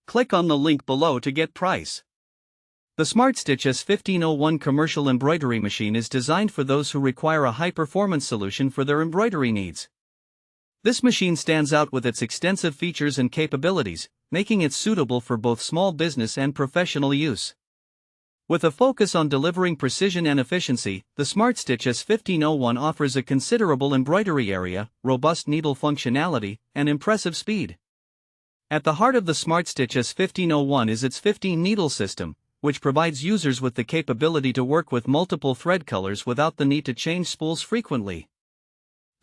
Click on the link below to get price. The Smartstitch S-1501 commercial embroidery machine is designed for those who require a high-performance solution for their embroidery needs. This machine stands out with its extensive features and capabilities, making it suitable for both small business and professional use. With a focus on delivering precision and efficiency, the Smartstitch S-1501 offers a considerable embroidery area, robust needle functionality, and impressive speed. At the heart of the Smartstitch S-1501 is its 15-needle system, which provides users with the capability to work with multiple thread colors without the need to change spools frequently.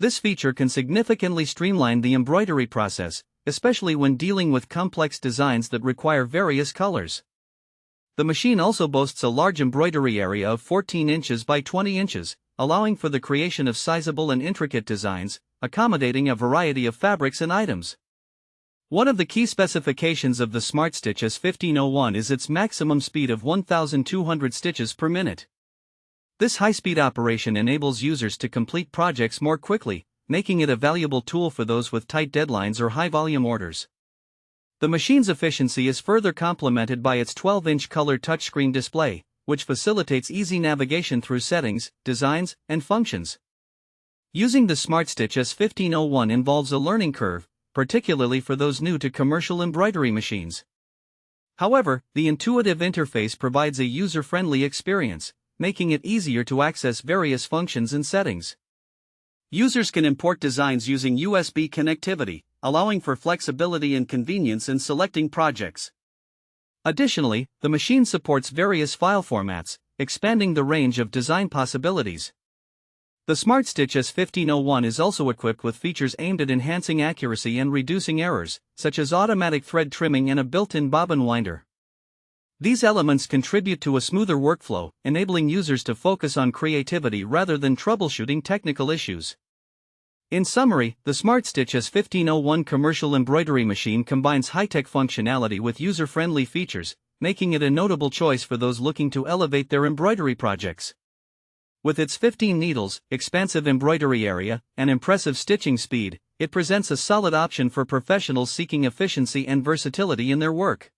This feature can significantly streamline the embroidery process, especially when dealing with complex designs that require various colors. The machine also boasts a large embroidery area of 14 inches by 20 inches, allowing for the creation of sizable and intricate designs, accommodating a variety of fabrics and items. One of the key specifications of the Smartstitch S-1501 is its maximum speed of 1,200 stitches per minute. This high-speed operation enables users to complete projects more quickly, making it a valuable tool for those with tight deadlines or high-volume orders. The machine's efficiency is further complemented by its 12-inch color touchscreen display, which facilitates easy navigation through settings, designs, and functions. Using the Smartstitch S-1501 involves a learning curve, particularly for those new to commercial embroidery machines. However, the intuitive interface provides a user-friendly experience, making it easier to access various functions and settings. Users can import designs using USB connectivity, allowing for flexibility and convenience in selecting projects. Additionally, the machine supports various file formats, expanding the range of design possibilities. The Smartstitch S-1501 is also equipped with features aimed at enhancing accuracy and reducing errors, such as automatic thread trimming and a built-in bobbin winder. These elements contribute to a smoother workflow, enabling users to focus on creativity rather than troubleshooting technical issues. In summary, the Smartstitch S-1501 commercial embroidery machine combines high-tech functionality with user-friendly features, making it a notable choice for those looking to elevate their embroidery projects. With its 15 needles, expansive embroidery area, and impressive stitching speed, it presents a solid option for professionals seeking efficiency and versatility in their work.